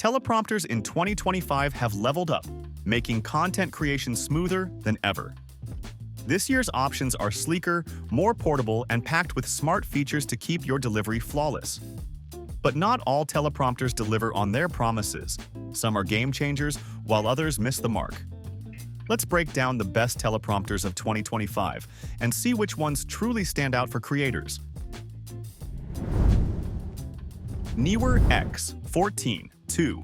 teleprompters in 2025 have leveled up, making content creation smoother than ever. This year's options are sleeker, more portable, and packed with smart features to keep your delivery flawless. But not all teleprompters deliver on their promises. Some are game changers, while others miss the mark. Let's break down the best teleprompters of 2025 and see which ones truly stand out for creators. NEEWER X14-2.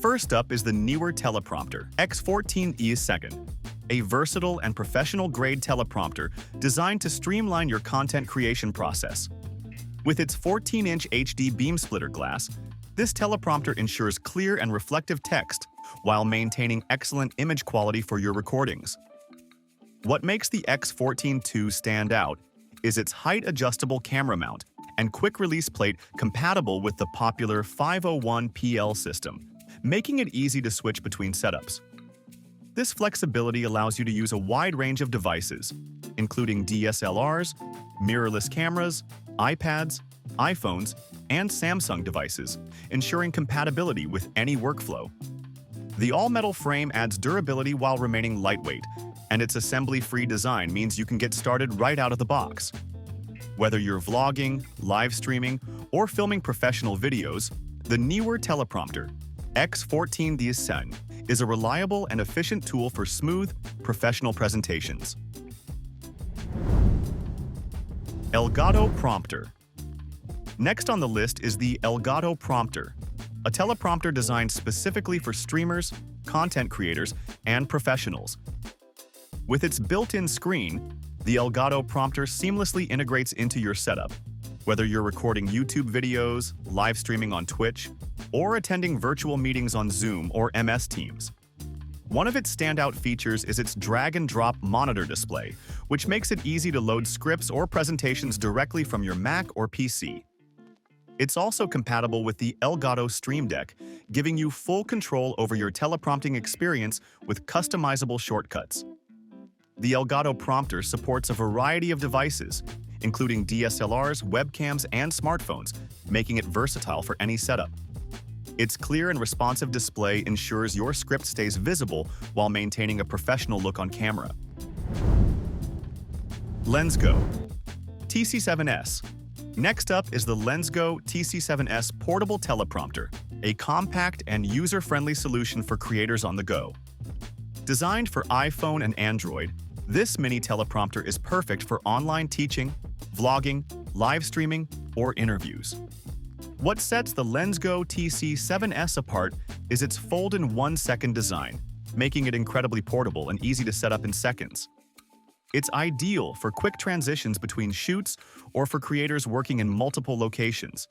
First up is the NEEWER Teleprompter X14E2, a versatile and professional-grade teleprompter designed to streamline your content creation process. With its 14-inch HD beam splitter glass, this teleprompter ensures clear and reflective text while maintaining excellent image quality for your recordings. What makes the X14-2 stand out is its height-adjustable camera mount and quick-release plate compatible with the popular 501PL system, making it easy to switch between setups. This flexibility allows you to use a wide range of devices, including DSLRs, mirrorless cameras, iPads, iPhones, and Samsung devices, ensuring compatibility with any workflow. The all-metal frame adds durability while remaining lightweight, and its assembly-free design means you can get started right out of the box. Whether you're vlogging, live streaming, or filming professional videos, the NEEWER Teleprompter X14E2 is a reliable and efficient tool for smooth, professional presentations. Elgato Prompter. Next on the list is the Elgato Prompter, a teleprompter designed specifically for streamers, content creators, and professionals. With its built-in screen, the Elgato Prompter seamlessly integrates into your setup, whether you're recording YouTube videos, live streaming on Twitch, or attending virtual meetings on Zoom or MS Teams. One of its standout features is its drag-and-drop monitor display, which makes it easy to load scripts or presentations directly from your Mac or PC. It's also compatible with the Elgato Stream Deck, giving you full control over your teleprompting experience with customizable shortcuts. The Elgato Prompter supports a variety of devices, including DSLRs, webcams, and smartphones, making it versatile for any setup. Its clear and responsive display ensures your script stays visible while maintaining a professional look on camera. LENSGO TC7S. Next up is the LENSGO TC7S Portable Teleprompter, a compact and user-friendly solution for creators on the go. Designed for iPhone and Android, this mini teleprompter is perfect for online teaching, vlogging, live streaming, or interviews. What sets the LENSGO TC7S apart is its fold-in-1-second design, making it incredibly portable and easy to set up in seconds. It's ideal for quick transitions between shoots or for creators working in multiple locations.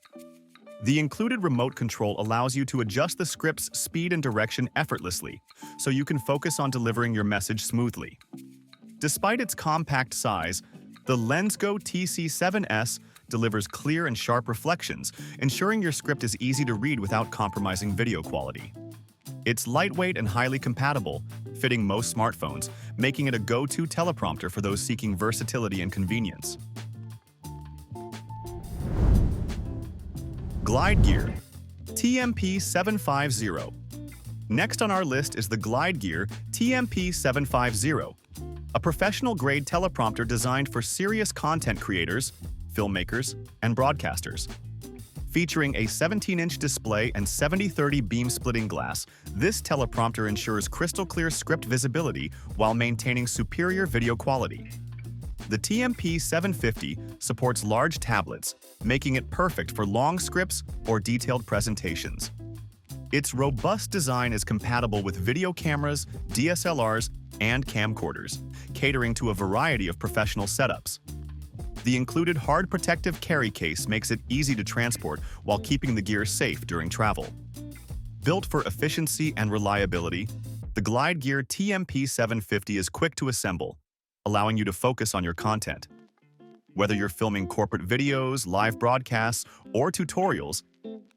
The included remote control allows you to adjust the script's speed and direction effortlessly, so you can focus on delivering your message smoothly. Despite its compact size, the LENSGO TC7S delivers clear and sharp reflections, ensuring your script is easy to read without compromising video quality. It's lightweight and highly compatible, fitting most smartphones, making it a go-to teleprompter for those seeking versatility and convenience. Glide Gear TMP 750. Next on our list is the Glide Gear TMP 750, a professional-grade teleprompter designed for serious content creators, filmmakers, and broadcasters. Featuring a 17-inch display and 70/30 beam splitting glass, this teleprompter ensures crystal-clear script visibility while maintaining superior video quality. The TMP 750 supports large tablets, making it perfect for long scripts or detailed presentations. Its robust design is compatible with video cameras, DSLRs, and camcorders, catering to a variety of professional setups. The included hard protective carry case makes it easy to transport while keeping the gear safe during travel. Built for efficiency and reliability, the Glide Gear TMP 750 is quick to assemble, allowing you to focus on your content. Whether you're filming corporate videos, live broadcasts, or tutorials,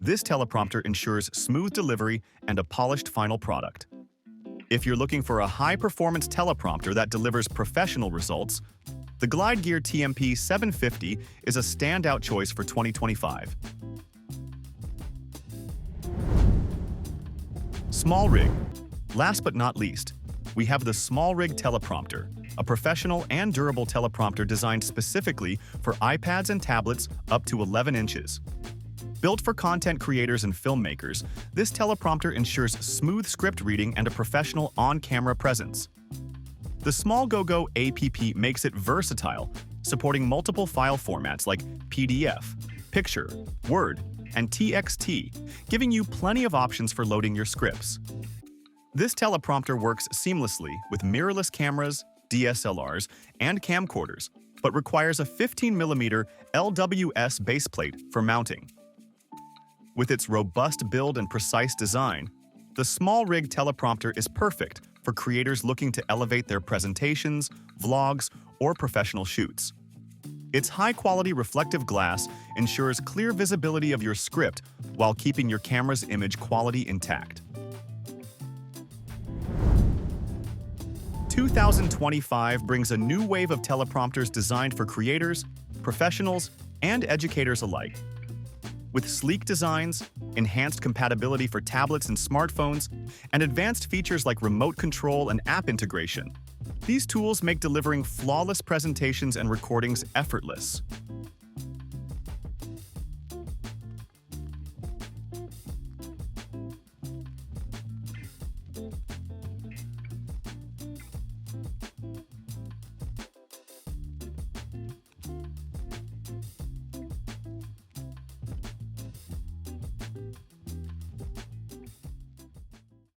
this teleprompter ensures smooth delivery and a polished final product. If you're looking for a high-performance teleprompter that delivers professional results, the Glide Gear TMP 750 is a standout choice for 2025. SMALLRIG. Last but not least, we have the SMALLRIG Teleprompter, a professional and durable teleprompter designed specifically for iPads and tablets up to 11 inches. Built for content creators and filmmakers, this teleprompter ensures smooth script reading and a professional on-camera presence. The SMALLGO app makes it versatile, supporting multiple file formats like PDF, Picture, Word, and TXT, giving you plenty of options for loading your scripts. This teleprompter works seamlessly with mirrorless cameras, DSLRs, and camcorders, but requires a 15mm LWS baseplate for mounting. With its robust build and precise design, the SMALLRIG teleprompter is perfect for creators looking to elevate their presentations, vlogs, or professional shoots. Its high-quality reflective glass ensures clear visibility of your script while keeping your camera's image quality intact. 2025 brings a new wave of teleprompters designed for creators, professionals, and educators alike. With sleek designs, enhanced compatibility for tablets and smartphones, and advanced features like remote control and app integration, these tools make delivering flawless presentations and recordings effortless.